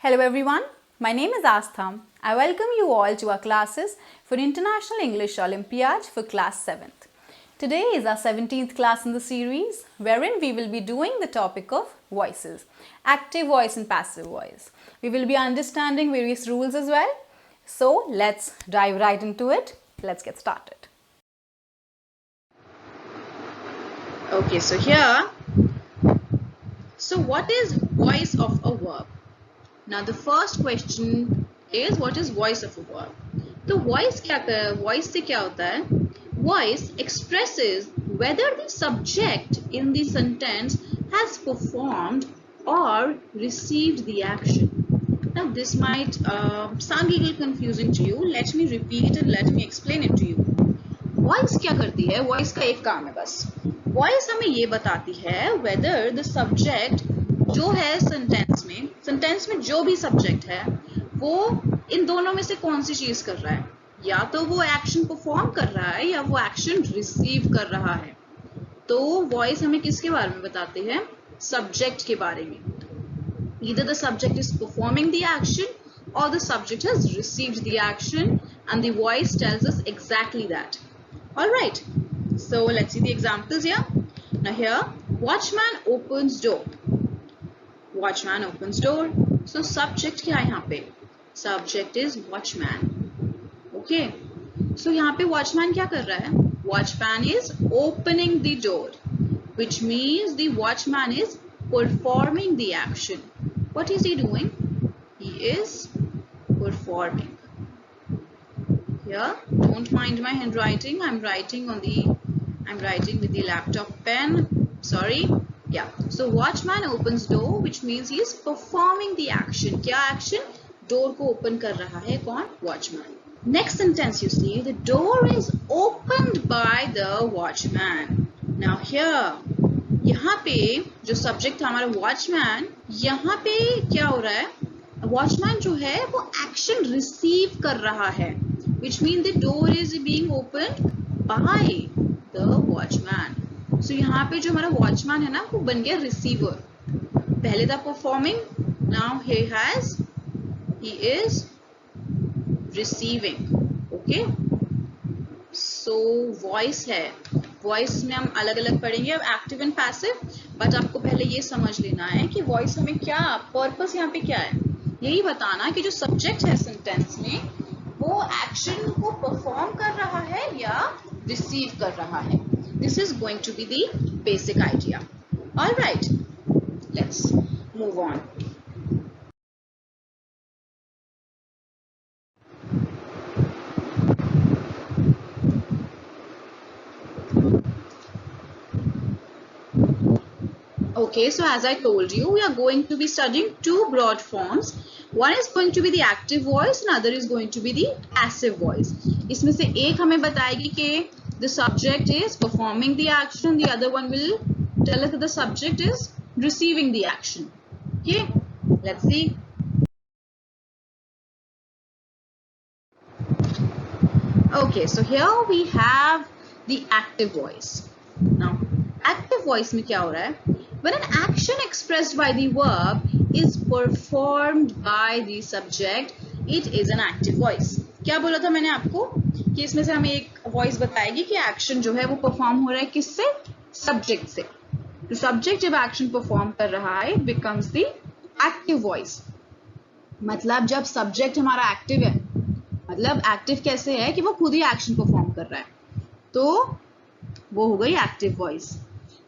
Hello everyone, my name is Aastha. I welcome you all to our classes for International English Olympiad for class 7th. Today is our 17th class in the series wherein we will be doing the topic of voices, active voice and passive voice. We will be understanding various rules as well. So let's dive right into it. Let's get started. Okay, so what is voice of a verb? Now the first question is what is voice of a verb? तो voice से क्या होता है? Voice expresses whether the subject in the sentence has performed or received the action. Now this might sound a little confusing to you. Let me repeat and let me explain it to you. Voice क्या करती है? Voice का एक काम है बस. Voice हमें ये बताती है whether the subject जो है सेंटेंस में जो भी सब्जेक्ट है वो इन दोनों में से कौन सी चीज कर रहा है, या तो वो एक्शन परफॉर्म कर रहा है या वो एक्शन रिसीव कर रहा है. तो वॉइस हमें किसके बारे में बताते हैं? सब्जेक्ट के बारे में. Either the subject is performing the action or the subject has received the action, and the voice tells us exactly that. Alright, so let's see the examples here. Now here, watchman opens door. Watchman opens door. So subject क्या है यहाँ पे? Subject is watchman. Okay. So यहाँ पे watchman क्या कर रहा है? Watchman is opening the door, which means the watchman is performing the action. What is he doing? He is performing. Here, don't mind my handwriting. I'm writing with the laptop pen. Sorry. Yeah. So watchman opens door, which means he is performing the action. क्या action? Door को open कर रहा है कौन? Watchman. Next sentence you see, the door is opened by the watchman. Now here, यहाँ पे जो subject था हमारा watchman, यहाँ पे क्या हो रहा है? Watchman जो है वो action receive कर रहा है, which means the door is being opened by the watchman. So यहाँ पे जो हमारा वॉचमैन है ना वो बन गया रिसीवर. पहले था performing, now he is receiving. Okay, so voice है. वॉइस में हम अलग अलग पढ़ेंगे अब एक्टिव एंड पैसिव, बट आपको पहले ये समझ लेना है कि वॉइस हमें क्या पर्पस यहाँ पे क्या है. यही बताना कि जो सब्जेक्ट है सेंटेंस में वो एक्शन को परफॉर्म कर रहा है या रिसीव कर रहा है. This is going to be the basic idea. All right, let's move on. Okay, so as I told you, we are going to be studying two broad forms. One is going to be the active voice and other is going to be the passive voice. इसमें से एक हमें बताएगी कि the subject is performing the action, the other one will tell us that the subject is receiving the action. Okay, let's see. Okay, so here we have the active voice. Now, active voice में क्या हो रहा है? When an action expressed by the verb is performed by the subject, it is an active voice. क्या बोला था मैंने आपको कि इसमें से हमें एक वॉइस बताएगी कि एक्शन जो है वो परफॉर्म हो रहा है किससे? सब्जेक्ट से. तो सब्जेक्ट जब एक्शन परफॉर्म कर रहा है, it becomes the active voice. मतलब जब सब्जेक्ट हमारा एक्टिव है, मतलब एक्टिव कैसे है कि वो खुद ही एक्शन परफॉर्म कर रहा है, तो वो हो गई active voice.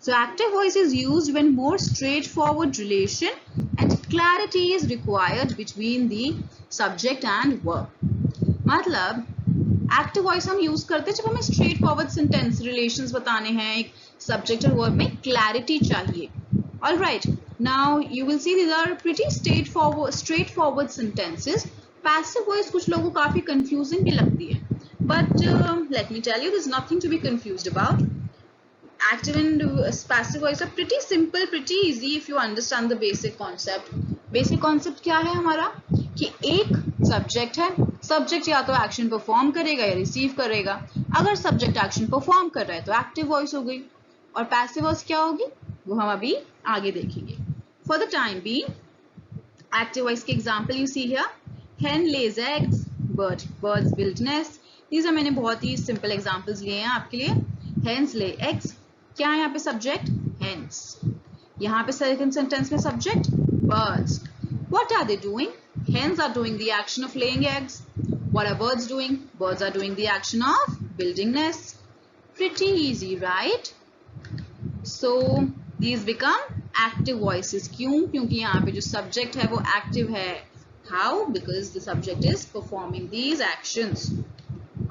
So active voice is used when more straightforward relation and clarity is required between the subject and verb. मतलब एक्टिव वॉइस हम यूज करते हैं जब हमें स्ट्रेट फॉरवर्ड सेंटेंस रिलेशंस बताने हैं, एक सब्जेक्ट और वर्ब में क्लैरिटी चाहिए. Alright, now you will see these are pretty straight forward sentences. Passive voice कुछ लोगों को काफी कंफ्यूजिंग भी लगती है, but let me tell you there is nothing to be confused about. Active and passive voice are pretty simple, pretty easy if you understand the basic concept. Basic concept क्या है हमारा कि एक सब्जेक्ट है, subject या तो action perform करेगा या रिसीव करेगा. अगर सब्जेक्ट एक्शन परफॉर्म कर रहा है तो एक्टिव वॉइस हो गई, और पैसिव वॉइस क्या होगी वो हम अभी आगे देखेंगे. For the time being Active voice के example you see here. Hen lays eggs, birds build nests. These are मैंने बहुत ही simple examples लिए हैं आपके लिए. Hens lay eggs. क्या है यहाँ पे subject? Hens. यहाँ पे second sentence में subject? Birds. What are they doing? Hens are doing the action of laying eggs. What are birds doing? Birds are doing the action of building nests. Pretty easy, right? So these become active voices. क्यों? क्योंकि यहाँ पे जो subject है वो active है. How? Because the subject is performing these actions.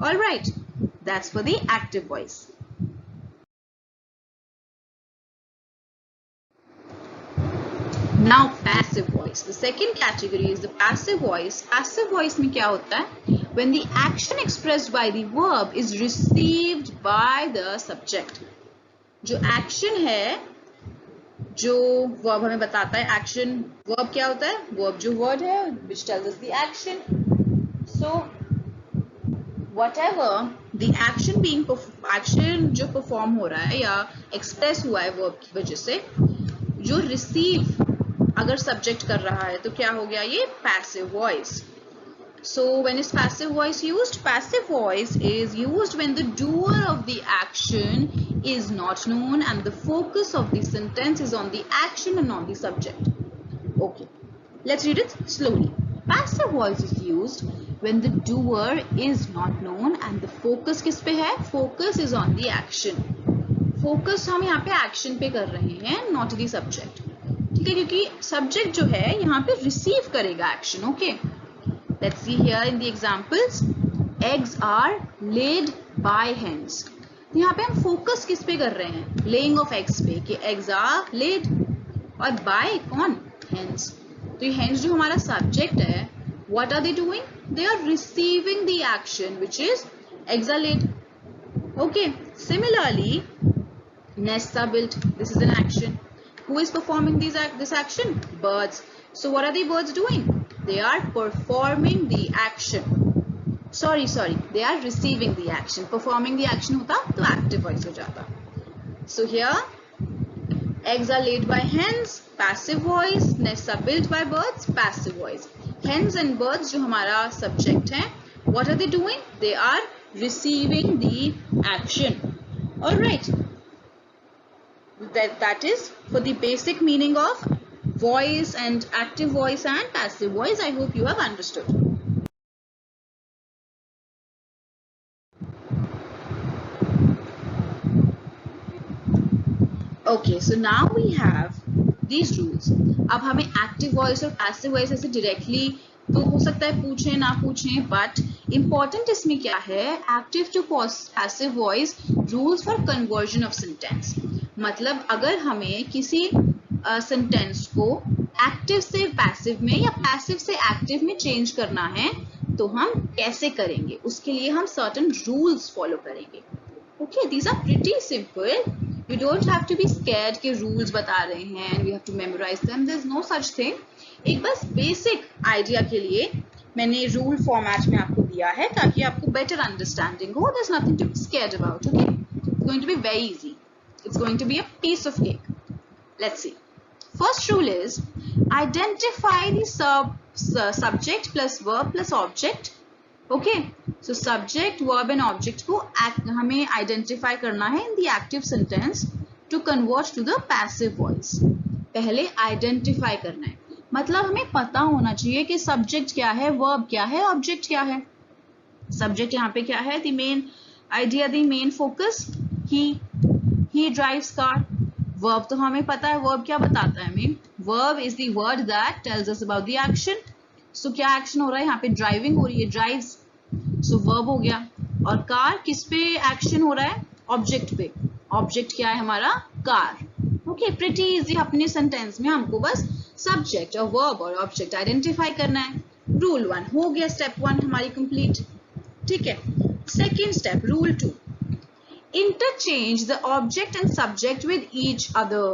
All right, that's for the active voice. Now passive voice. The second category is the passive voice. Passive voice में क्या होता है? When the action expressed by the verb is received by the subject. जो action है, जो verb हमें बताता है action, verb क्या होता है? Verb जो word है, which tells us the action. So whatever the action जो perform हो रहा है या express हुआ है verb की वजह से, जो receive अगर subject कर रहा है तो क्या हो गया ये? Passive voice. So when is passive voice used? Passive voice is used when the doer of the action is not known and the focus of the sentence is on the action and not the subject. Okay, let's read it slowly. Passive voice is used when the doer is not known and the focus किस पे है? Focus is on the action. Focus हम यहाँ पे action पे कर रहे हैं, not the subject. ठीक है, क्योंकि subject जो है यहाँ पे receive करेगा action. Okay. Let's see here in the examples. Eggs are laid by hens. यहाँ पे हम focus किस पे कर रहे हैं? Laying of eggs पे, कि eggs are laid. और by कौन? Hens. तो ये hens जो हमारा subject है, what are they doing? They are receiving the action, which is eggs are laid. Okay. Similarly, nests are built. This is an action. Who is performing this action? Birds. So what are the birds doing? They are performing the action. Sorry. They are receiving the action. Performing the action होता तो active voice हो जाता. So here, eggs are laid by hens, passive voice. Nests are built by birds, passive voice. Hens and birds जो हमारा subject है, what are they doing? They are receiving the action. All right. That is for the basic meaning of voice and active voice and passive voice. I hope you have understood. Okay, so now we have these rules. अब हमें active voice और passive voice ऐसे directly तो हो सकता है पूछें ना पूछें, but important इसमें क्या है? Active to passive voice rules for conversion of sentence. मतलब अगर हमें किसी सेंटेंस को एक्टिव से पैसिव में या पैसिव से एक्टिव में चेंज करना है तो हम कैसे करेंगे? उसके लिए हम सर्टेन रूल्स फॉलो करेंगे. Okay, these are pretty simple. You don't have to be scared कि रूल्स बता रहे हैं and we have to memorise them. There is no such thing. एक बस बेसिक आइडिया के लिए मैंने रूल फॉर्मेट में आपको दिया है ताकि आपको बेटर अंडरस्टैंडिंग हो. There is nothing to be scared about. Okay, it's going to be very easy. It's going to be a piece of cake. Let's see. First rule is identify the subject plus verb plus object. Okay. So subject, verb and object को हमें identify करना है in the active sentence to convert to the passive voice. पहले identify करना है. मतलब हमें पता होना चाहिए कि subject क्या है, verb क्या है, object क्या है. Subject यहाँ पे क्या है? The main idea, the main focus. He drives car. Verb तो हमें पता है. Verb क्या बताता है हमें? Verb is the word that tells us about the action. So क्या action हो रहा है यहाँ पे? Driving हो रही है, drives. So verb हो गया. और car किस पे action हो रहा है? Object पे. Object क्या है हमारा? Car. Okay, pretty easy. अपने sentence में हमको बस subject और verb और object identify करना है. Rule 1 हो गया. Step 1 हमारी complete. ठीक है. Second step, rule 2. Interchange the object and subject with each other.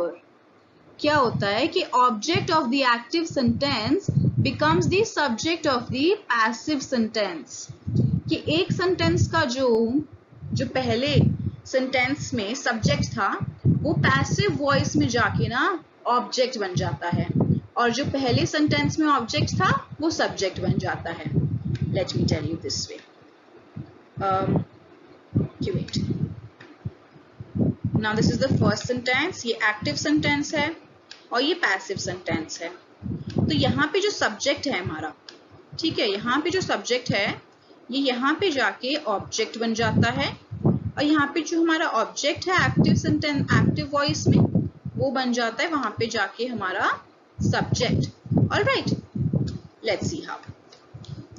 क्या होता है कि object of the active sentence becomes the subject of the passive sentence. कि एक sentence का जो पहले sentence में subject था वो passive voice में जाके ना object बन जाता है. और जो पहले सेंटेंस में ऑब्जेक्ट था वो सब्जेक्ट बन जाता है. Let me tell you this way. Wait. Now this is the first sentence. ये एक्टिव सेंटेंस है और ये पैसिव सेंटेंस है. तो यहाँ पे जो सब्जेक्ट है हमारा, ठीक है, यहाँ पे जो सब्जेक्ट है ये यहाँ पे जाके ऑब्जेक्ट बन जाता है और यहाँ पे जो हमारा ऑब्जेक्ट है एक्टिव सेंटेंस, एक्टिव वॉइस में, वो बन जाता है वहां पे जाके हमारा subject. Alright, let's see how.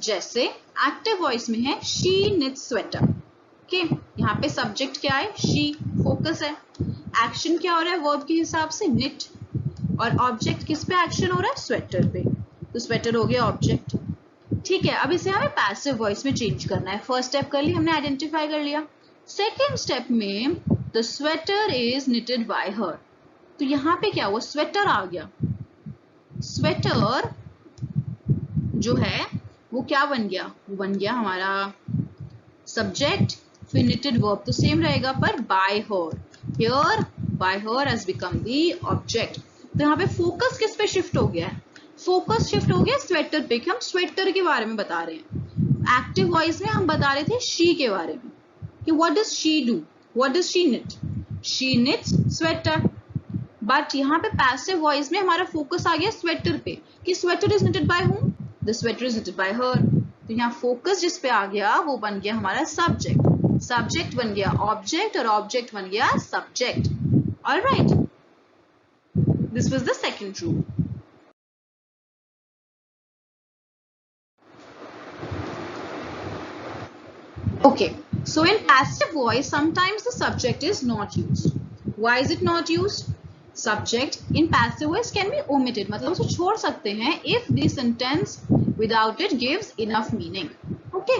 जैसे एक्टिव वॉइस में है शी निट्स स्वेटर. ओके, यहाँ पे सब्जेक्ट क्या है? शी, फोकस है. एक्शन क्या हो रहा है वर्ब के हिसाब से? निट. और ऑब्जेक्ट किस पे एक्शन हो रहा है? स्वेटर पे. तो स्वेटर हो गया ऑब्जेक्ट. ठीक है, अब इसे हमें पैसिव वॉइस में चेंज करना है. फर्स्ट स्टेप कर लिया हमने, आइडेंटिफाई कर लिया. सेकेंड स्टेप में the sweater is knitted bye her. तो यहाँ पे क्या हुआ? स्वेटर आ गया. स्वेटर जो है वो क्या बन गया? वो बन गया हमारा सब्जेक्ट, फिर निटेड वर्ब तो सेम रहेगा पर bye her. Here bye her has become the object. तो यहाँ पे फोकस किस पे शिफ्ट हो गया है? फोकस शिफ्ट हो गया स्वेटर पे, कि हम स्वेटर के बारे में बता रहे हैं. एक्टिव वॉइस में हम बता रहे थे शी के बारे में कि what does she do, what does she knit. She knits sweater. But यहाँ पे पैसिव वॉइस में हमारा फोकस आ गया स्वेटर पे कि sweater is knitted bye whom? The sweater is knitted bye her. तो यहाँ फोकस जिस पे आ गया वो बन गया हमारा सब्जेक्ट. सब्जेक्ट बन गया ऑब्जेक्ट और ऑब्जेक्ट बन गया subject. Alright, this was the second rule. Okay, so in passive voice, sometimes the subject is not used. Why is it not used? Subject in passive voice can be omitted. मतलब उसे छोड़ सकते हैं if the sentence without it gives enough meaning. Okay,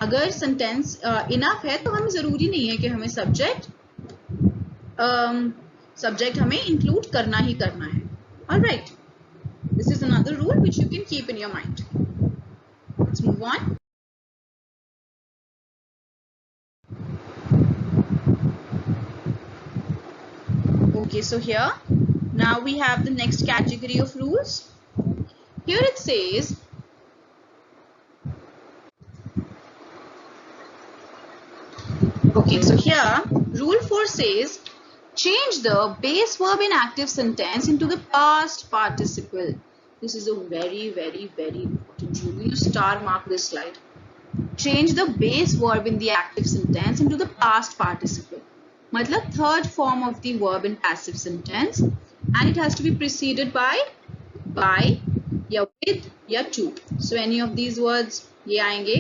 अगर sentence enough है तो हमें जरूरी नहीं है कि हमें subject हमें include करना ही करना है. Alright, this is another rule which you can keep in your mind. Let's move on. Okay, so here now we have the next category of rules. Here it says okay, so here rule 4 says change the base verb in active sentence into the past participle. This is a very important rule. You star mark this slide. Change the base verb in the active sentence into the past participle. मतलब third form of the verb in passive sentence, and it has to be preceded by या with या to. So any of these words ये आएंगे.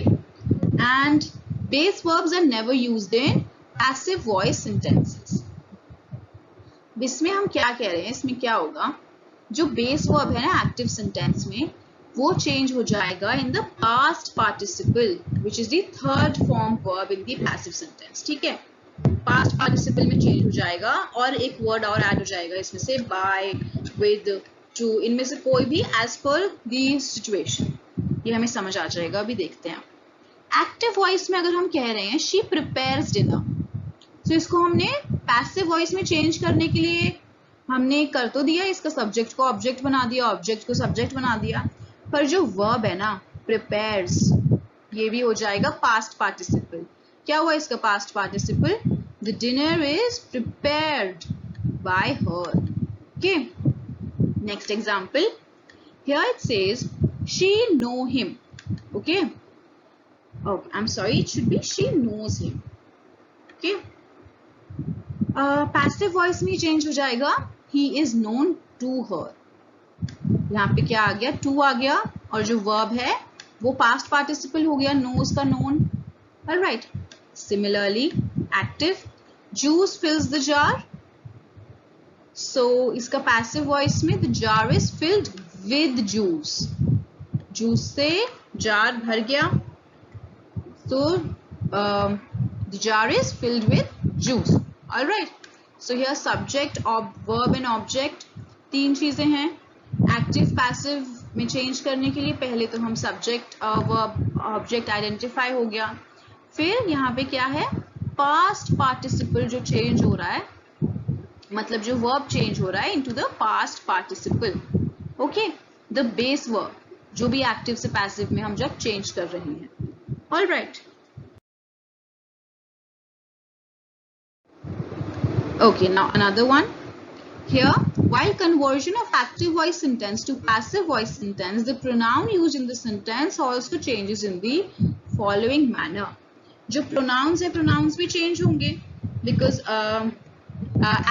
And base verbs are never used in passive voice sentences. इसमें हम क्या कह रहे हैं? इसमें क्या होगा? जो base verb है ना active sentence में, वो change हो जाएगा in the past participle, which is the third form verb in the passive sentence. ठीक है, पास्ट पार्टिसिपल में चेंज हो जाएगा और एक वर्ड और ऐड हो जाएगा इसमें से, बाय, विद, टू. इनमें से कोई भी एज पर द सिचुएशन. ये हमें समझ आ जाएगा. अभी देखते हैं. एक्टिव वॉइस में अगर हम कह रहे हैं शी प्रिपेयर्स डिनर, तो इसको हमने पैसिव वॉइस में चेंज करने के लिए हमने कर तो दिया, इसका सब्जेक्ट को ऑब्जेक्ट बना दिया, ऑब्जेक्ट को सब्जेक्ट बना दिया, पर जो वर्ब है ना प्रिपेयर्स, ये भी हो जाएगा पास्ट पार्टिसिपल. क्या हुआ इसका past participle? The dinner is prepared by her. Okay. Next example. Here it says she know him. Okay. Oh, I'm sorry. It should be she knows him. Okay. Passive voice में change हो जाएगा. He is known to her. यहाँ पे क्या आ गया? To आ गया और जो verb है वो past participle हो गया. Knows का known. All right. Similarly, active. Juice fills the jar. So इसका passive voice में the jar is filled with juice. Juice से jar भर गया. So the jar is filled with juice. All right. So here subject, verb and object, तीन चीजें हैं. Active, passive में change करने के लिए पहले तो हम subject, verb, object identify हो गया. फिर यहाँ पे क्या है? पास्ट पार्टिसिपल जो चेंज हो रहा है, मतलब जो वर्ब चेंज हो रहा है into the past participle. Okay, the base verb, जो भी एक्टिव से पैसिव में हम जब चेंज कर रहे हैं. All right. Okay, now another one. Here, while conversion of active voice sentence to passive voice sentence, the pronoun used in the sentence also changes in the following manner. जो pronouns है, pronouns भी change होंगे because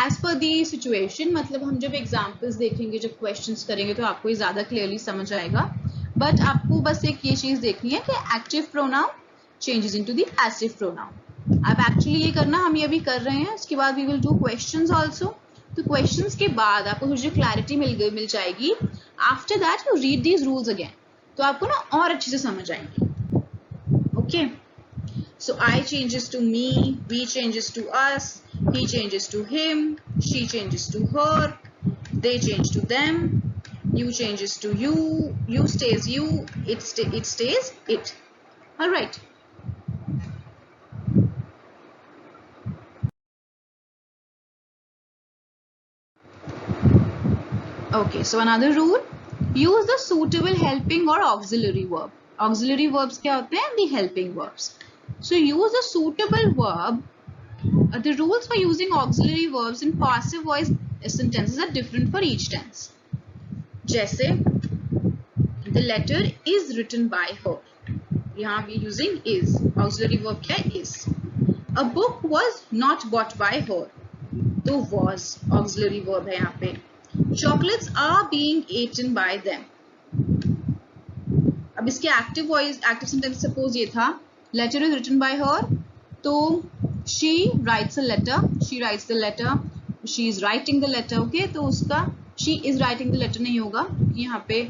as per the situation, मतलब हम जब examples देखेंगे, जब questions करेंगे तो आपको ये ज़्यादा clearly समझ आएगा. But आपको बस एक ये चीज़ देखनी है कि active pronoun changes into the passive pronoun. अब एक्चुअली ये करना हम ये भी कर रहे हैं. इसके बाद we will do questions also. तो क्वेश्चंस के बाद आपको जो क्लैरिटी मिल जाएगी. After that you read these rules again, तो आपको ना और अच्छे से समझ आएंगे. Okay, so I changes to me, we changes to us, he changes to him, she changes to her, they change to them, you changes to you, you stays you, it stays it. All right. Okay, so another rule, use the suitable helping or auxiliary verb. Auxiliary verbs क्या होते हैं? The helping verbs. So use the suitable verb. The rules for using auxiliary verbs in passive voice sentences are different for each tense. जैसे the letter is written by her. यहाँ we using is. Auxiliary verb क्या है? Is. A book was not bought by her. तो was auxiliary verb है यहाँ पे. Chocolates are being eaten by them. अब इसके active voice, active sentence suppose ये था, letter is written by her, तो she writes a letter, she writes the letter, she is writing the letter. Okay, तो उसका she is writing the letter नहीं होगा क्योंकि यहाँ पे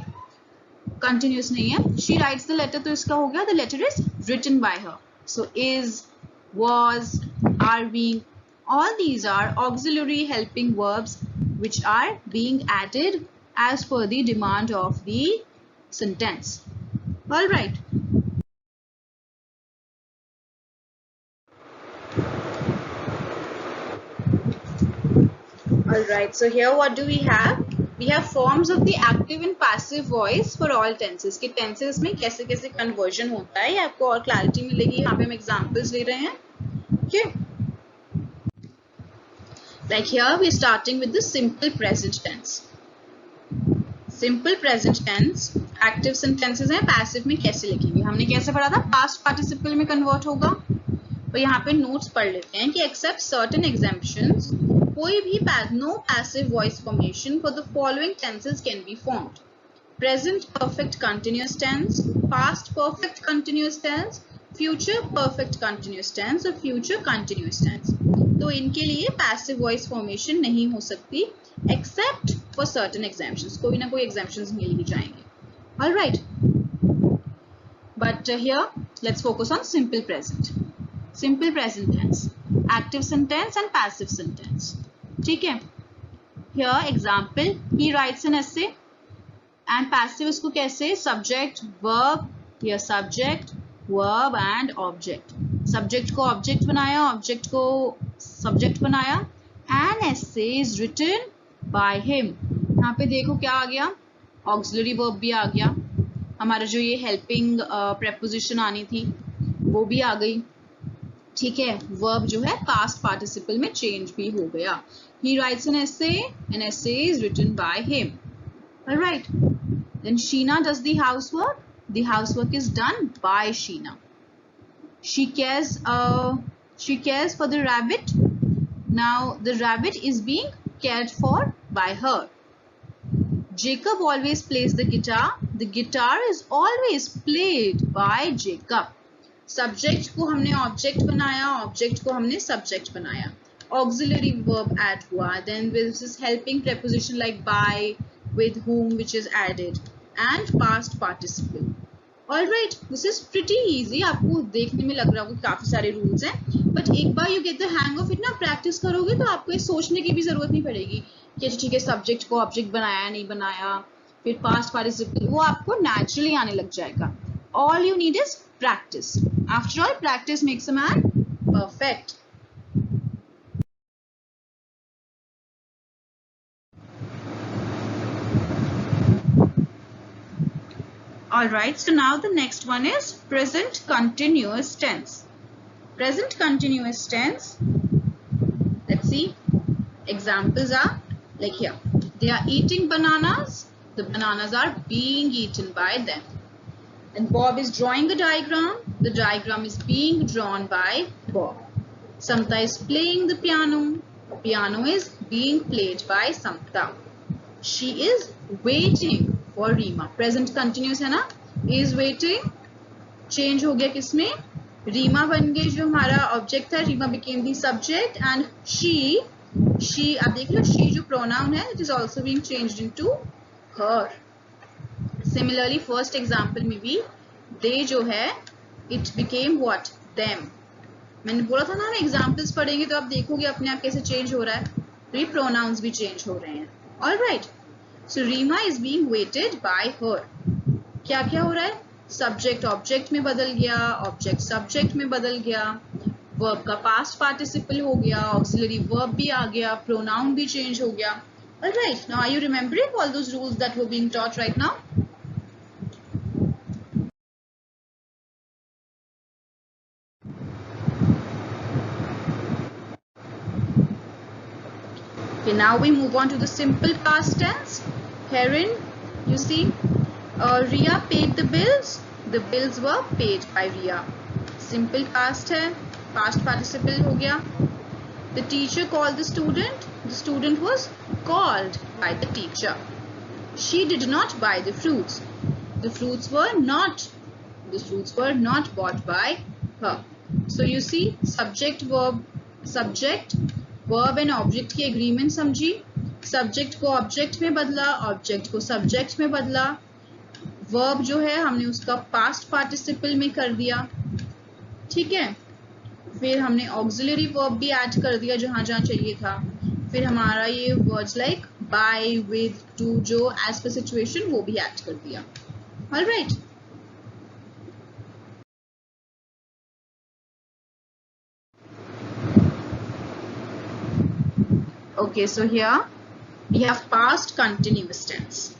कंटिन्यूस नहीं है. she writes the letter, तो इसका हो गया the letter is written by her. So is, was, are being, all these are auxiliary helping verbs which are being added as per the demand of the sentence. All right. All right. So here what do we have? We have forms of the active and passive voice for all tenses. कि tenses में कैसे कैसे conversion होता है, ये आपको और clarity मिलेगी. यहाँ पे हम examples ले रहे हैं. Okay. Like here we are starting with the simple present tense. Simple present tense active sentences हैं, passive में कैसे लिखेंगे? हमने कैसे पढ़ा था? Past participle में convert होगा. तो यहाँ पे notes पढ़ लेते हैं कि except certain exemptions, कोई भी no passive voice formation for the following tenses can be formed. Present perfect continuous tense, past perfect continuous tense, future perfect continuous tense और future continuous tense. तो इनके लिए passive voice formation नहीं हो सकती except for certain exemptions. कोई ना कोई exemptions मिल ही जाएंगे. All right. But here let's focus on simple present. Simple present tense, active sentence and passive sentence. ठीक है. Here example, he writes an essay and passive इसको कैसे? Subject, verb, here subject, verb and object. Subject को object बनाया, object को subject बनाया. An essay is written by him. यहाँ पे देखो क्या आ गया? Auxiliary verb भी आ गया. हमारा जो ये helping preposition आनी थी वो भी आ गई. ठीक है. Verb जो है past participle में change भी हो गया. He writes an essay is written by him. Alright. Then Sheena does the housework. The housework is done by Sheena. She cares for the rabbit. Now the rabbit is being cared for by her. Jacob always plays the guitar. The guitar is always played by Jacob. Subject को हमने object बनाया, object को हमने subject बनाया. Auxiliary verb add हुआ. Then this is helping preposition like by, with, whom, which is added, and past participle. All right, this is pretty easy. आपको देखने में लग रहा होगा काफी सारे rules हैं, but एक बार you get the hang of it ना, practice करोगे तो आपको ये सोचने की भी जरूरत नहीं पड़ेगी कि ठीक है subject को object बनाया नहीं बनाया, फिर past participle, वो आपको naturally आने लग जाएगा. All you need is practice. After all, practice makes a man perfect. Alright, so now the next one is present continuous tense. Present continuous tense, let's see. Examples are like here. They are eating bananas. The bananas are being eaten by them. And Bob is drawing a diagram. The diagram is being drawn by Bob. Samta is playing the piano. The piano is being played by Samta. She is waiting for Rima. Present continuous है ना? Is waiting. Change हो गया किसमें? Rima बन गई जो हमारा object था. Rima became the subject and she आप देख लो she जो pronoun है it is also being changed into her. Similarly first example में भी they जो है it became what? Them. मैंने बोला था ना examples पढ़ेंगे तो आप देखोगे अपने आप कैसे change हो रहा है. तो ये pronouns भी change हो रहे हैं. Alright. So Rima is being waited by her. क्या क्या हो रहा है? Subject object में बदल गया, object subject में बदल गया, verb का past participle हो गया, auxiliary verb भी आ गया, pronoun भी change हो गया. Alright, now are you remembering all those rules that were being taught right now? Okay, now we move on to the simple past tense. Herein, you see, Ria paid the bills. The bills were paid by Ria. Simple past है, past participle हो गया. The teacher called the student. The student was called by the teacher. She did not buy the fruits. The fruits were not bought by her. So you see, subject, verb and object की agreement समझी. Subject को object में बदला, object को subject में बदला. Verb जो है हमने उसका past participle में कर दिया. ठीक है. फिर हमने auxiliary verb भी add कर दिया जहाँ जहाँ चाहिए था. फिर हमारा ये words like by, with, to जो as per situation वो भी add कर दिया. Alright. Okay, so here we have past continuous tense.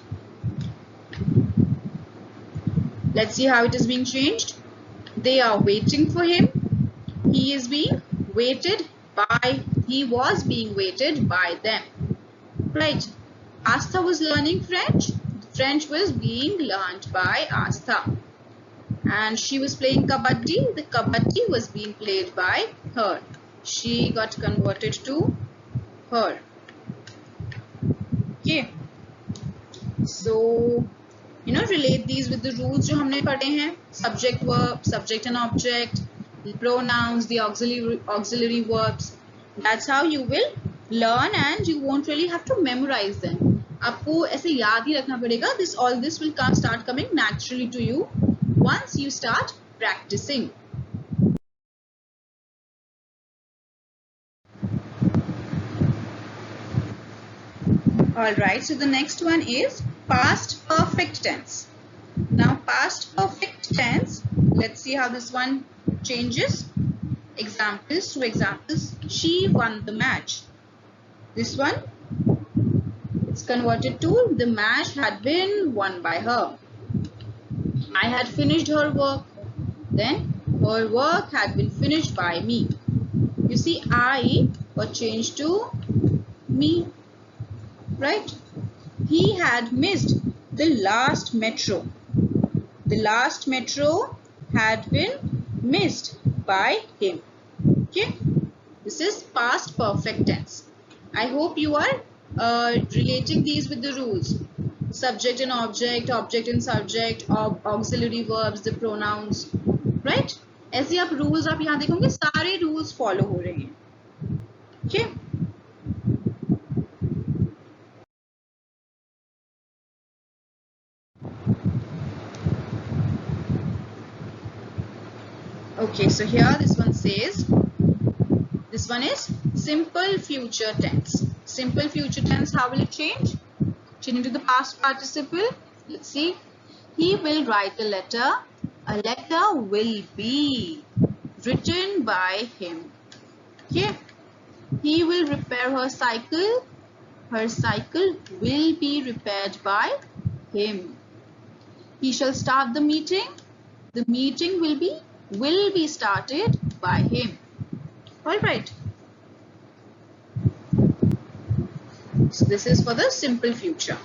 Let's see how it is being changed. They are waiting for him. He was being waited by them. Right. Aastha was learning French. French was being learned by Aastha. And she was playing kabaddi. The kabaddi was being played by her. She got converted to her. Okay. So, relate these with the rules जो हमने पढ़े हैं. Subject, verb, subject and object, the pronouns, the auxiliary verbs. That's how you will learn and you won't really have to memorize them. आपको ऐसे याद ही रखना पड़ेगा. All this will start coming naturally to you once you start practicing. Alright, so the next one is past perfect tense. Now past perfect tense, let's see how this one changes. Examples, 2 examples. She won the match. This one, it's converted to the match had been won by her. I had finished her work. Then her work had been finished by me. You see, I got changed to me. Right? He had missed the last metro. The last metro had been missed by him. Okay? This is past perfect tense. I hope you are relating these with the rules. Subject and object, object and subject, auxiliary verbs, the pronouns. Right? ऐसे आप rules आप यहाँ देखोगे सारे rules follow हो रहे हैं. Okay? Okay, so here this one says, this one is simple future tense. Simple future tense, how will it change? Change into the past participle. Let's see. He will write a letter. A letter will be written by him. Okay. He will repair her cycle. Her cycle will be repaired by him. He shall start the meeting. The meeting will be started by him. All right. So this is for the simple future.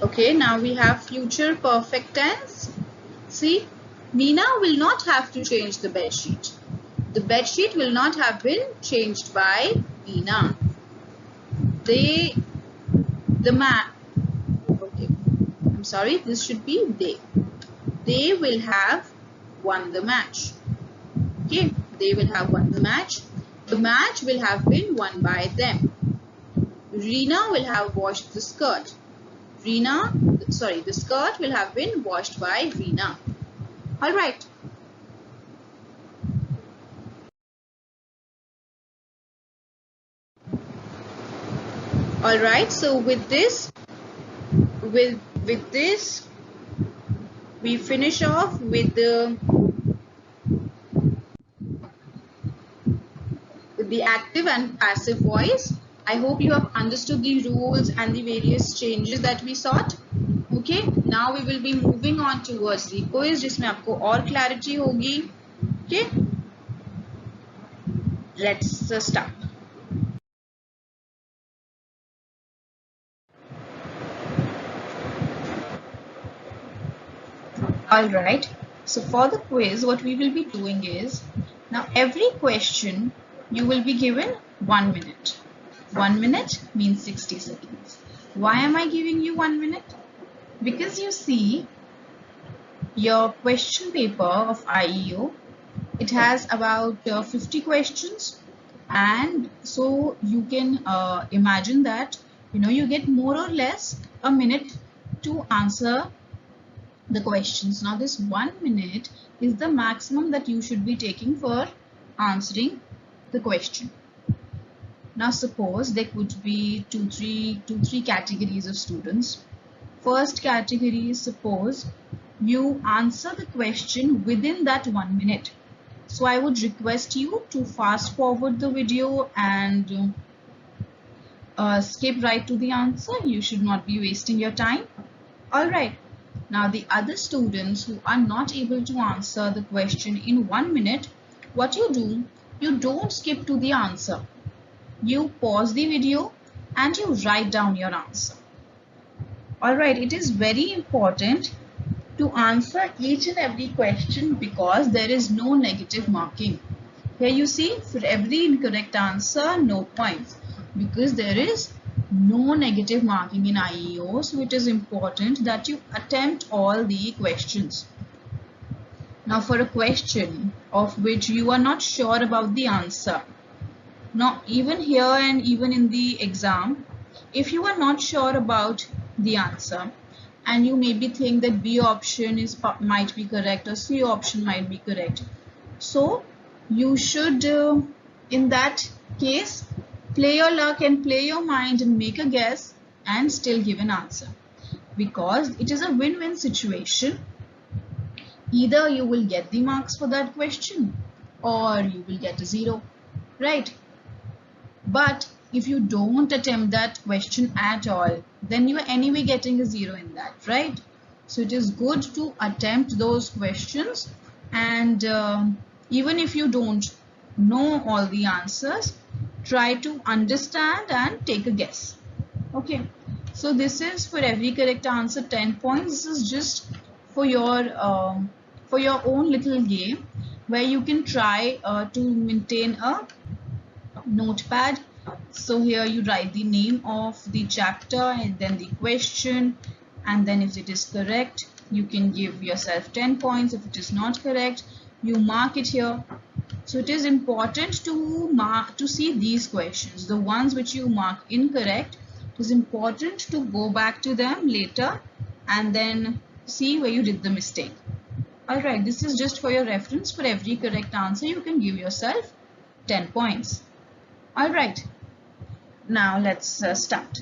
Okay, now we have future perfect tense. See, Meena will not have to change the bed sheet. The bed sheet will not have been changed by Meena. Okay, I'm sorry, this should be they. They will have won the match. Okay, they will have won the match. The match will have been won by them. Reena will have washed the skirt. The skirt will have been washed by Reena. All right. All right. So with this, we finish off with the active and passive voice. I hope you have understood the rules and the various changes that we sought. Okay, now we will be moving on towards the quiz जिसमें आपको और clarity होगी. Okay, let's start. All right. So for the quiz, what we will be doing is, now every question you will be given 1 minute. 1 minute means 60 seconds. Why am I giving you 1 minute? Because you see, your question paper of IEO, it has about 50 questions, and so you can imagine that you get more or less a minute to answer the questions. Now this 1 minute is the maximum that you should be taking for answering the question. Now suppose there could be two, three categories of students. First category is, suppose you answer the question within that 1 minute. So I would request you to fast forward the video and skip right to the answer. You should not be wasting your time. All right. Now the other students who are not able to answer the question in 1 minute, what you do, you don't skip to the answer. You pause the video and you write down your answer. All right, it is very important to answer each and every question because there is no negative marking. Here you see, for every incorrect answer, no points, because there is no negative marking in IEO. So it is important that you attempt all the questions. Now for a question of which you are not sure about the answer, now even here and even in the exam, if you are not sure about the answer and you maybe think that B option might be correct or C option might be correct, so you should in that case play your luck and play your mind and make a guess and still give an answer, because it is a win-win situation. Either you will get the marks for that question or you will get a 0, right? But if you don't attempt that question at all, then you are anyway getting a 0 in that, right? So it is good to attempt those questions, and even if you don't know all the answers, try to understand and take a guess. Okay, so this is for every correct answer 10 points. This is just for your own little game where you can try to maintain a notepad. So here you write the name of the chapter and then the question, and then if it is correct you can give yourself 10 points. If it is not correct, you mark it here. So it is important to see these questions, the ones which you mark incorrect. It is important to go back to them later and then see where you did the mistake. Alright, this is just for your reference. For every correct answer you can give yourself 10 points. Alright, now let's start.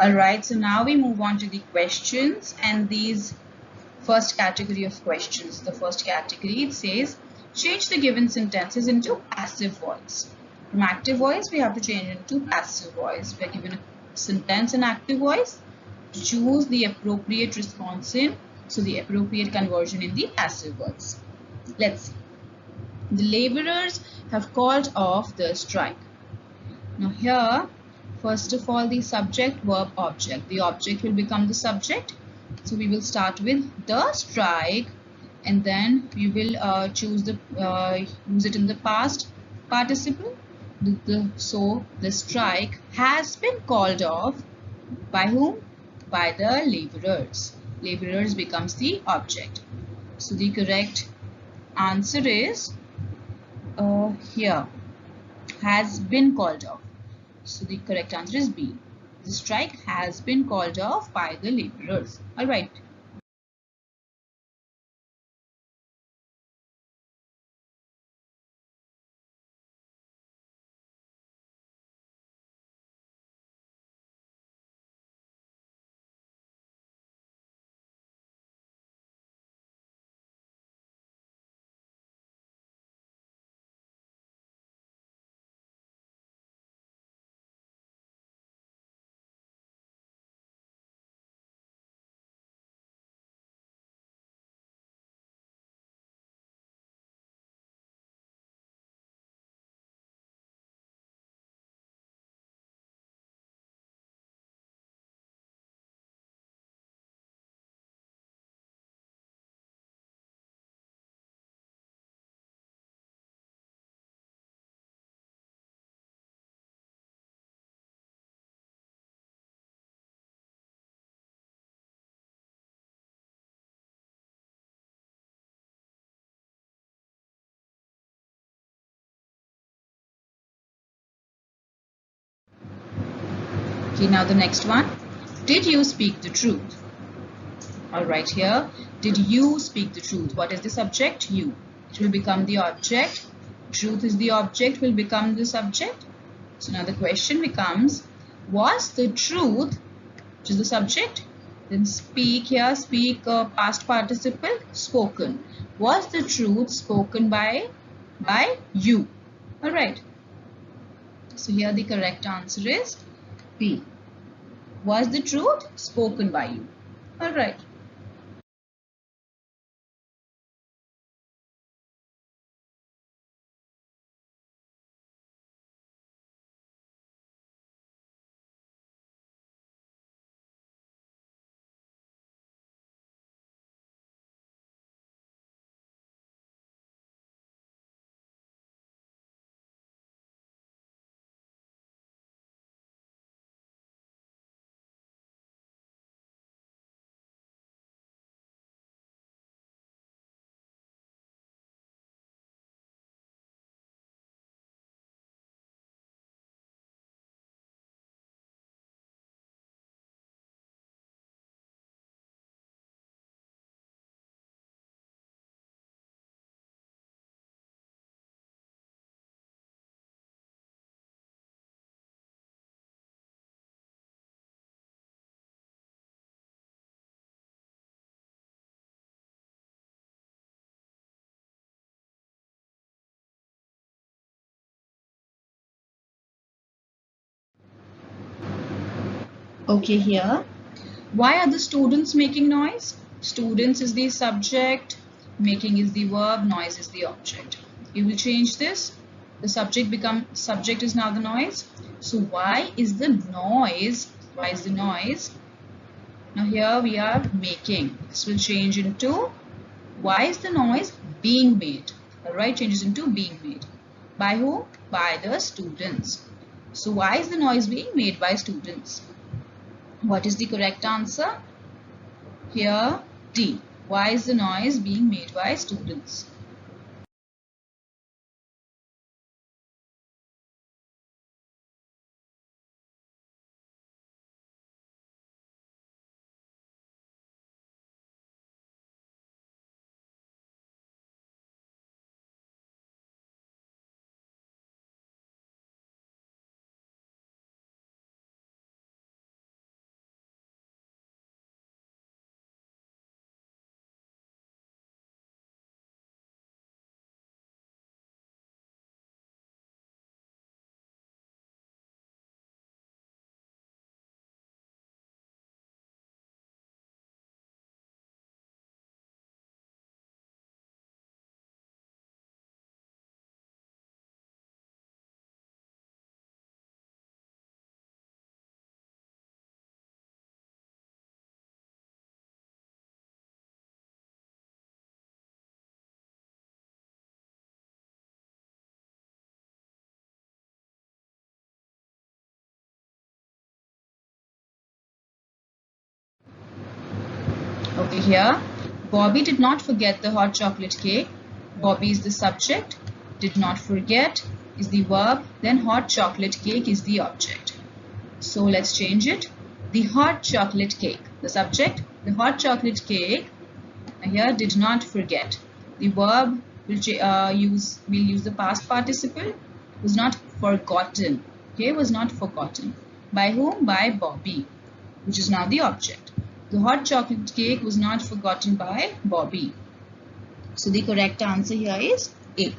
Alright, so now we move on to the questions and these first category of questions. The first category, it says, change the given sentences into passive voice. From active voice, we have to change it into passive voice. We are given a sentence in active voice to choose the appropriate response in, so the appropriate conversion in the passive voice. Let's see. The laborers have called off the strike. Now here, first of all, the subject, verb, object. The object will become the subject. So we will start with the strike, and then we will choose the use it in the past participle. So the strike has been called off by whom? By the laborers. Laborers becomes the object. So the correct answer is here, has been called off. So the correct answer is B. The strike has been called off by the laborers. Alright. Okay, now the next one. Did you speak the truth? Alright, here. Did you speak the truth? What is the subject? You. It will become the object. Truth is the object, will become the subject. So now the question becomes, was the truth, which is the subject, then speak here, speak past participle, spoken. Was the truth spoken by you? Alright. So here the correct answer is B. Was the truth spoken by you? Alright. Okay, here. Why are the students making noise? Students is the subject, making is the verb, noise is the object. You will change this. The subject is now the noise. So why is the noise? Why is the noise? Now here we are making. This will change into, why is the noise being made? Alright, changes into being made. By who? By the students. So why is the noise being made by students? What is the correct answer? Here, D. Why is the noise being made by students? Okay, here, Bobby did not forget the hot chocolate cake. Bobby is the subject. Did not forget is the verb. Then hot chocolate cake is the object. So let's change it. The hot chocolate cake. The subject, the hot chocolate cake. Here, did not forget. The verb will use the past participle. Was not forgotten. Okay, was not forgotten. By whom? By Bobby, which is now the object. The hot chocolate cake was not forgotten by Bobby. So the correct answer here is A.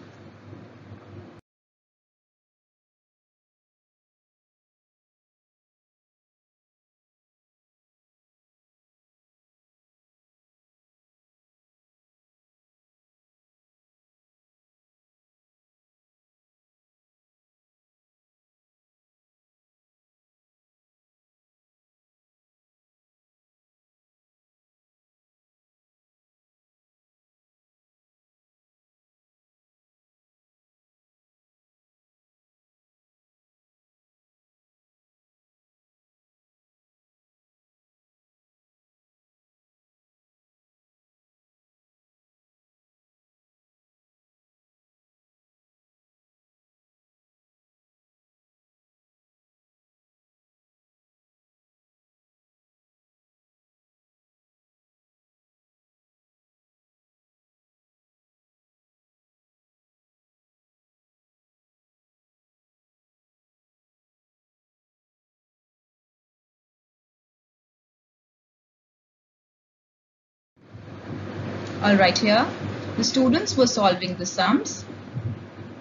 Alright, here the students were solving the sums.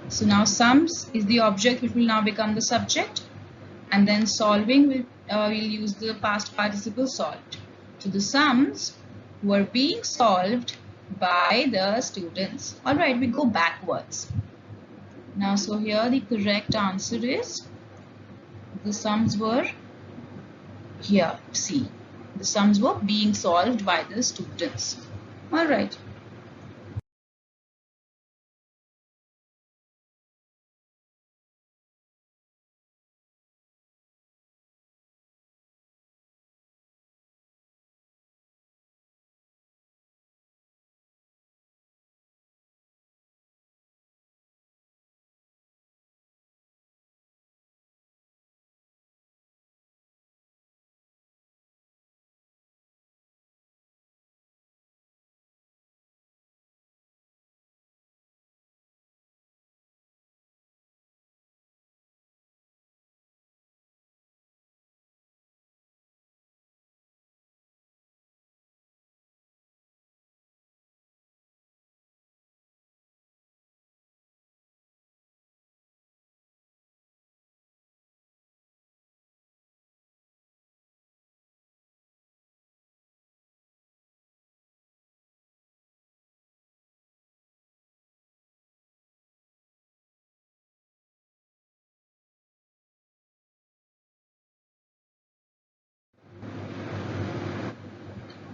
So now sums is the object which will now become the subject, and then solving we'll use the past participle solved. So the sums were being solved by the students. Alright, we go backwards. Now so here the correct answer is the sums were here, C. The sums were being solved by the students. Alright.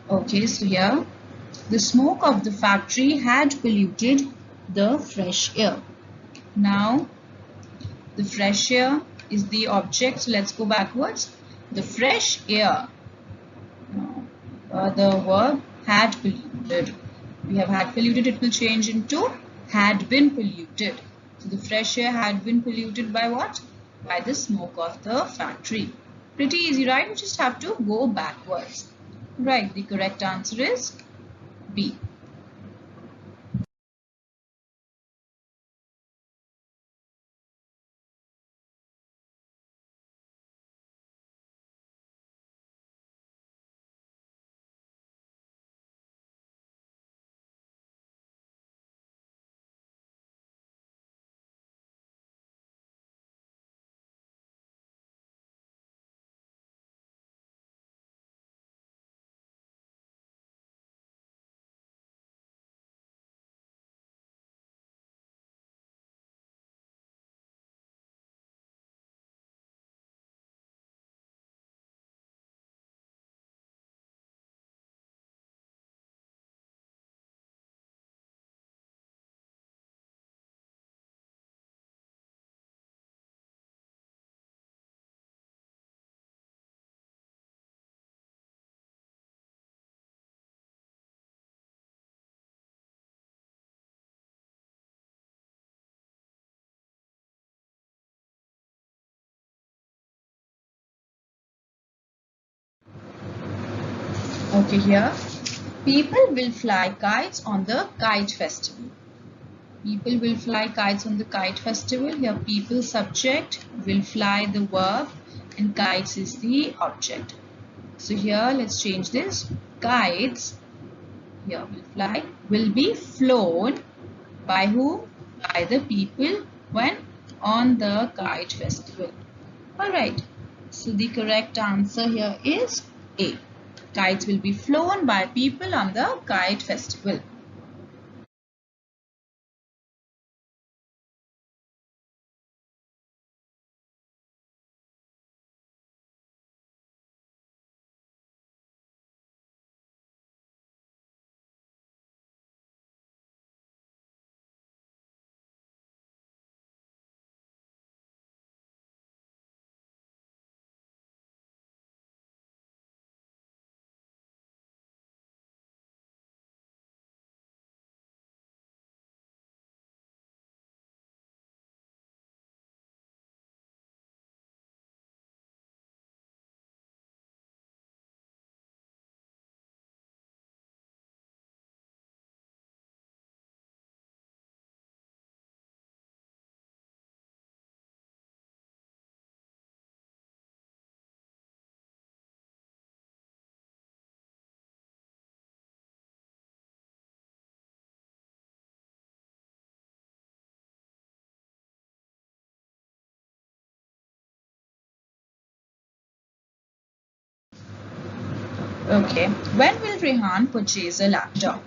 Okay, so here the smoke of the factory had polluted the fresh air. Now the fresh air is the object, so let's go backwards. The fresh air, the verb had polluted. We have had polluted, it will change into had been polluted. So the fresh air had been polluted by what? By the smoke of the factory. Pretty easy, right? We just have to go backwards. Right, the correct answer is B. Okay, here. People will fly kites on the kite festival. People will fly kites on the kite festival. Here, people subject, will fly the verb, and kites is the object. So here, let's change this. Kites, here will fly, will be flown by whom? By the people when on the kite festival. Alright, so the correct answer here is A. Kites will be flown by people on the kite festival. Okay, when will Rehan purchase a laptop?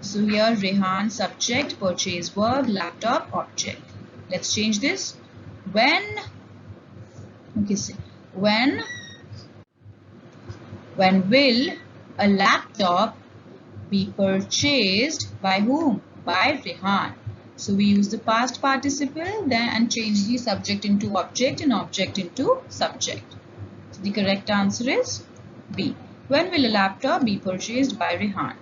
So here Rehan subject, purchase verb, laptop object. Let's change this. When, okay, see, when will a laptop be purchased by whom? By Rehan. So we use the past participle then and change the subject into object and object into subject. So the correct answer is B. When will a laptop be purchased by Rehan?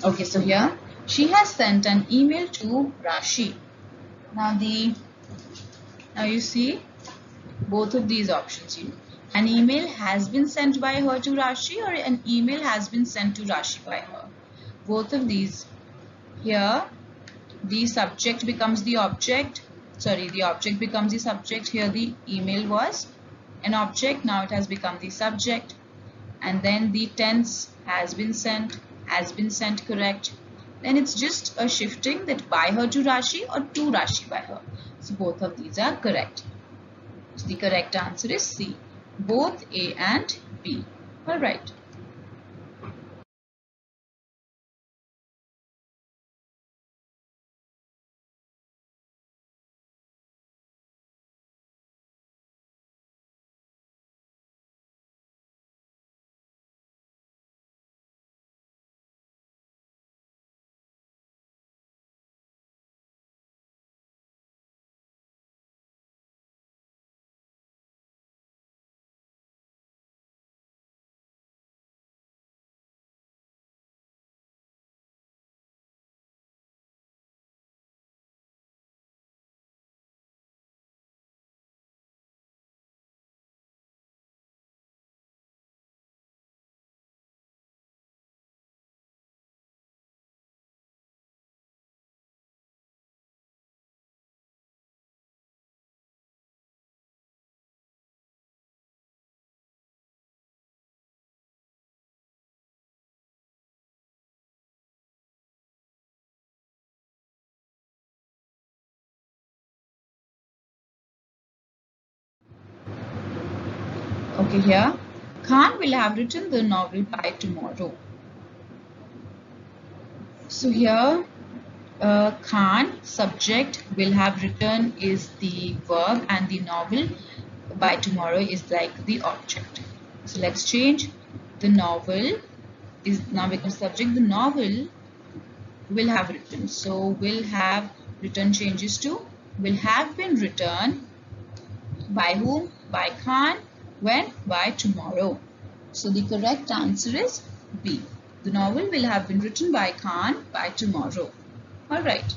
Okay, so here she has sent an email to Rashi. Now you see both of these options. An email has been sent by her to Rashi or an email has been sent to Rashi by her. Both of these. Here the subject becomes the object. Sorry, the object becomes the subject. Here the email was an object. Now it has become the subject. And then the tense has been sent correct. Then it's just a shifting that by her to Rashi or to Rashi by her. So both of these are correct. So the correct answer is C. Both A and B. Alright. Okay, here Khan will have written the novel by tomorrow. So here Khan, subject, will have written is the verb, and the novel by tomorrow is like the object. So let's change. The novel is now becomes subject. The novel will have written. So will have written changes to will have been written by whom? By Khan. When? By tomorrow. So the correct answer is B. The novel will have been written by Khan by tomorrow. All right.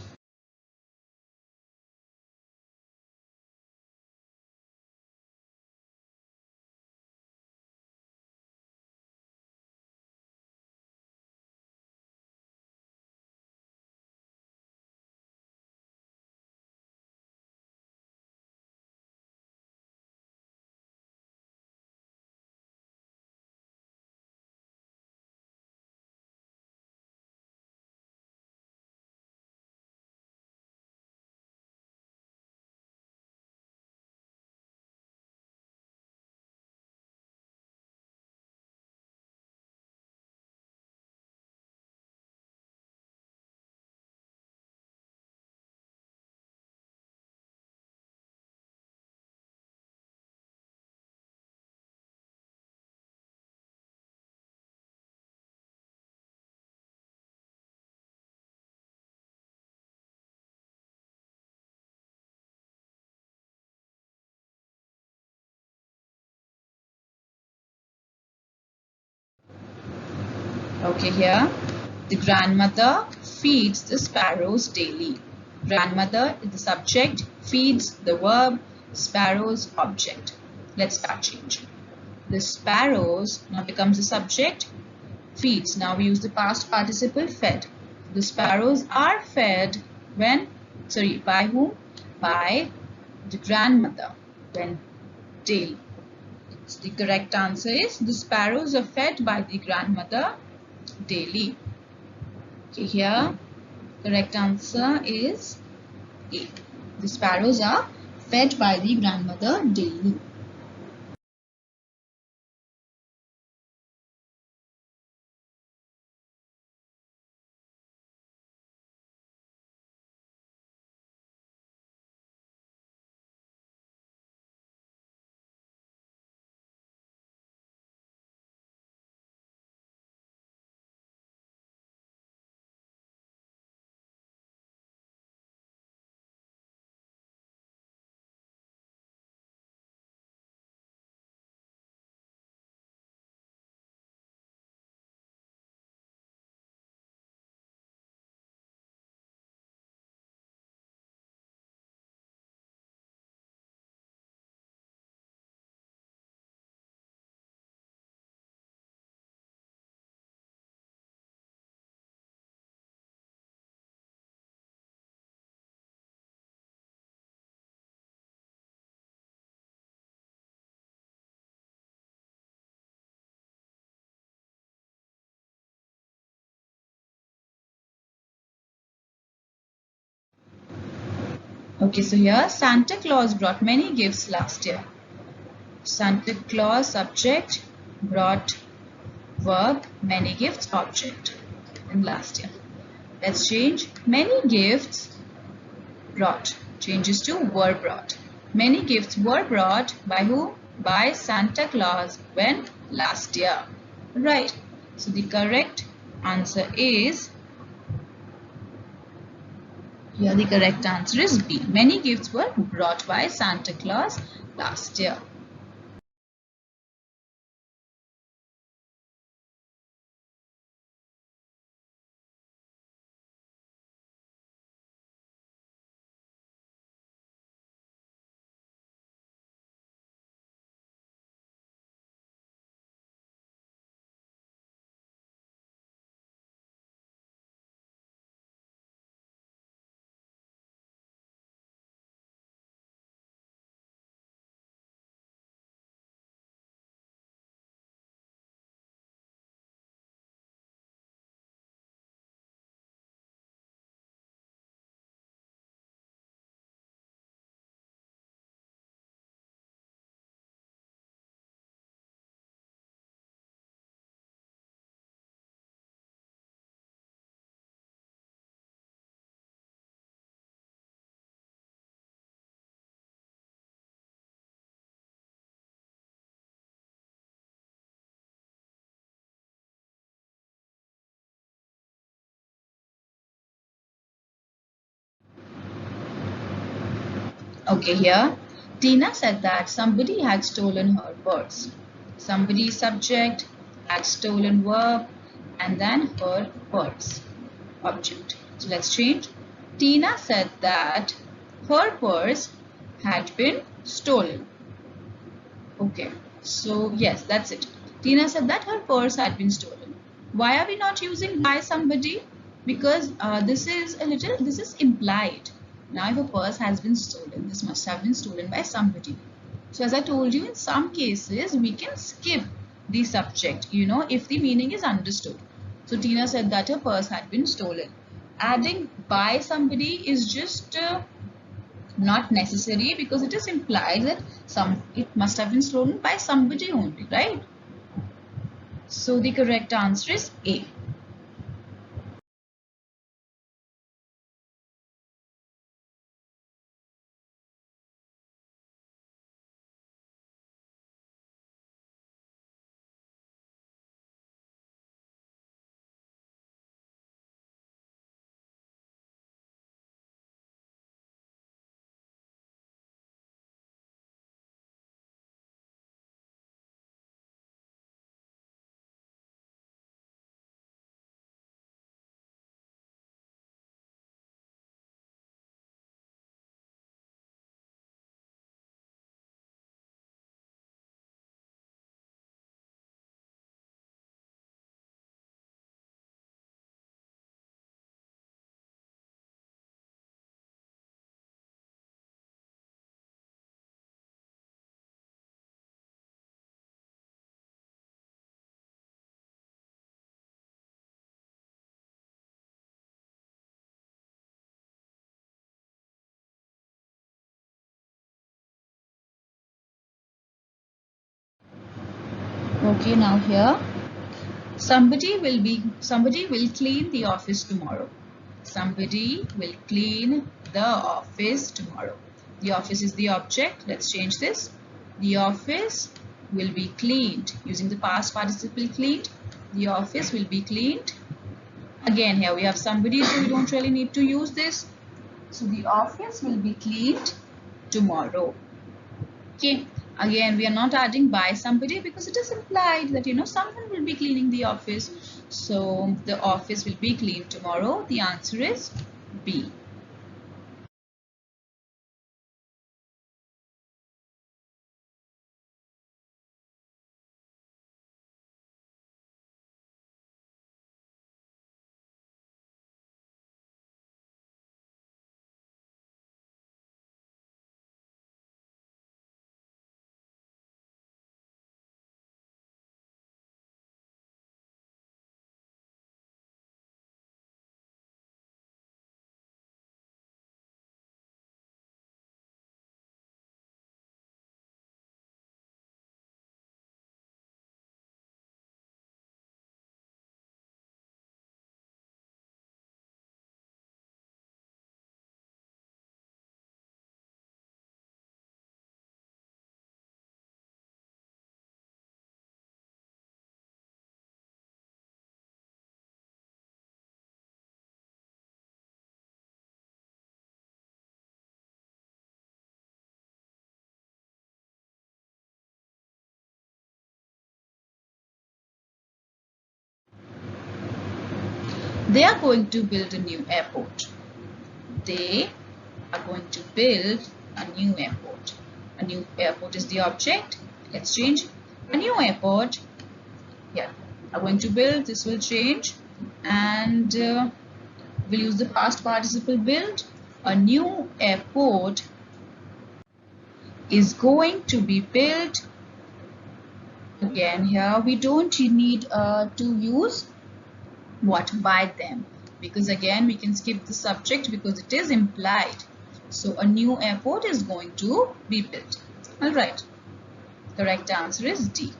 Okay, here the grandmother feeds the sparrows daily. Grandmother is the subject, feeds the verb, sparrows object. Let's start changing. The sparrows now becomes the subject, feeds. Now we use the past participle fed. The sparrows are fed when, sorry, by whom? By the grandmother, when daily. So the correct answer is the sparrows are fed by the grandmother daily. Okay, here correct answer is A. The sparrows are fed by the grandmother daily. Okay, so here Santa Claus brought many gifts last year. Santa Claus subject, brought verb, many gifts object in last year. Let's change. Many gifts brought changes to were brought. Many gifts were brought by who? By Santa Claus when? Last year. Right. So the correct answer is here. The correct answer is B. Many gifts were brought by Santa Claus last year. Okay, here Tina said that somebody had stolen her purse. Somebody subject, had stolen verb, and then her purse object. So let's change. Tina said that her purse had been stolen. Okay, so yes, that's it. Tina said that her purse had been stolen. Why are we not using by somebody? Because this is implied. Now, if a purse has been stolen, this must have been stolen by somebody. So, as I told you, in some cases, we can skip the subject, if the meaning is understood. So, Tina said that her purse had been stolen. Adding by somebody is just not necessary because it is implied that it must have been stolen by somebody only, right? So the correct answer is A. Okay, now here somebody will clean the office tomorrow. Somebody will clean the office tomorrow. The office is the object. Let's change this. The office will be cleaned using the past participle cleaned. The office will be cleaned. Again, here we have somebody, so we don't really need to use this. So the office will be cleaned tomorrow. Okay. Again, we are not adding by somebody because it is implied that someone will be cleaning the office. So the office will be cleaned tomorrow. The answer is B. They are going to build a new airport. They are going to build a new airport. A new airport is the object. Let's change. A new airport. Yeah, are going to build. This will change. And we'll use the past participle build. A new airport is going to be built. Again, here we don't need to use what by them, because again we can skip the subject because it is implied. So a new airport is going to be built. All right, correct answer is D.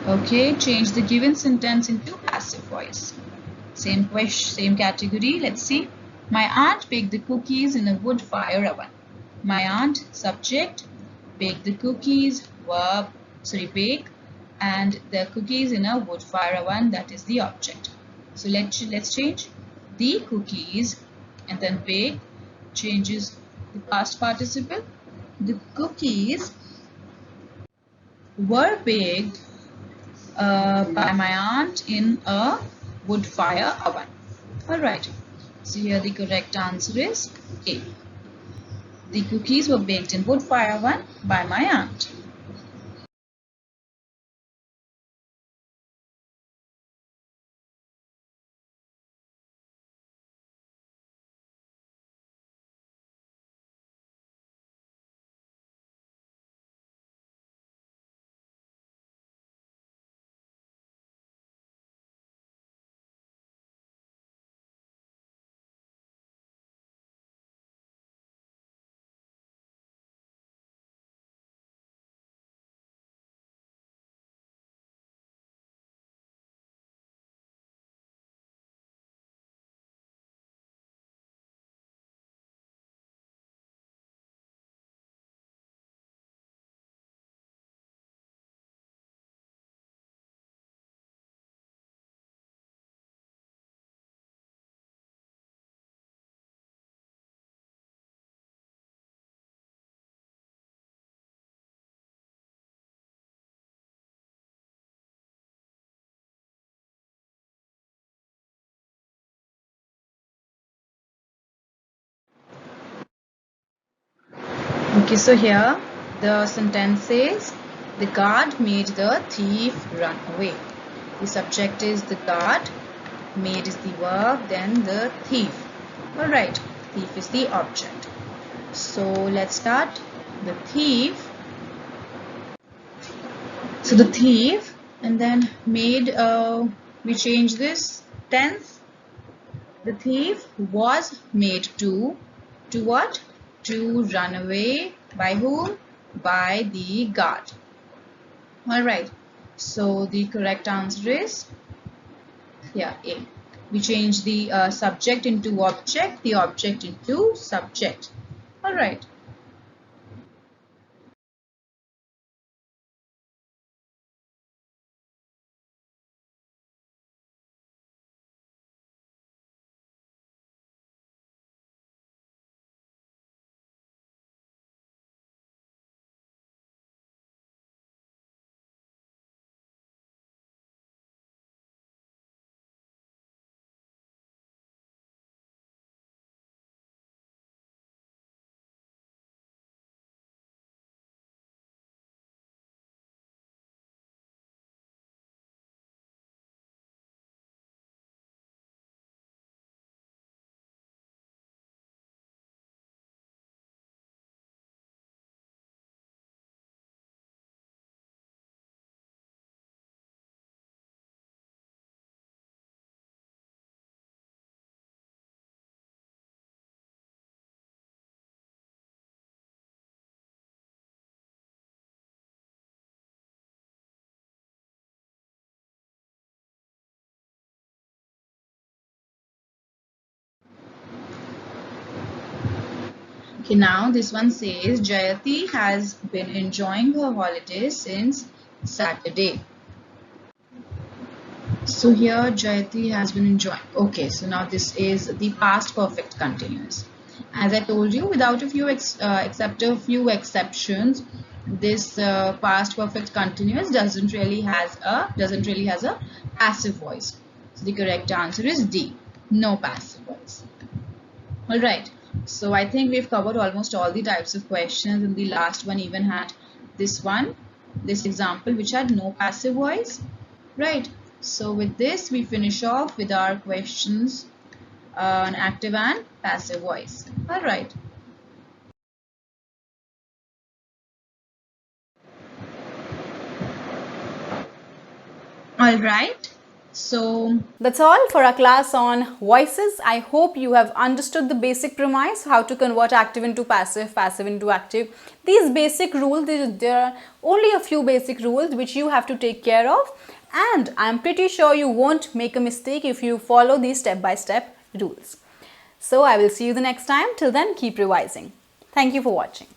Okay, change the given sentence into passive voice. Same question, same category. Let's see. My aunt baked the cookies in a wood fire oven. My aunt, subject, bake the cookies, verb, sorry, bake, and the cookies in a wood fire oven, that is the object. So let's change the cookies and then bake changes the past participle. The cookies were baked by my aunt in a wood fire oven. Alright, so here the correct answer is A. The cookies were baked in wood fire oven by my aunt. Okay, so here the sentence says the guard made the thief run away. The subject is the guard, made is the verb, then the thief. Alright, thief is the object. So let's start. The thief. So the thief, and then made, we change this tense. The thief was made to what? To run away. By whom? By the guard. Alright, so the correct answer is, yeah, A. We change the subject into object, the object into subject. Alright. Okay, now this one says Jayati has been enjoying her holidays since Saturday. So here Jayati has been enjoying. Okay, so now this is the past perfect continuous. As I told you, without a few except a few exceptions, this past perfect continuous doesn't really has a passive voice. So the correct answer is D. No passive voice. All right. So I think we've covered almost all the types of questions, and the last one even had this example which had no passive voice. Right. So with this, we finish off with our questions on active and passive voice. All right. All right. So that's all for our class on voices. I hope you have understood the basic premise, how to convert active into passive, passive into active. These basic rules, there are only a few basic rules which you have to take care of, and I'm pretty sure you won't make a mistake if you follow these step-by-step rules. So I will see you the next time. Till then, keep revising. Thank you for watching.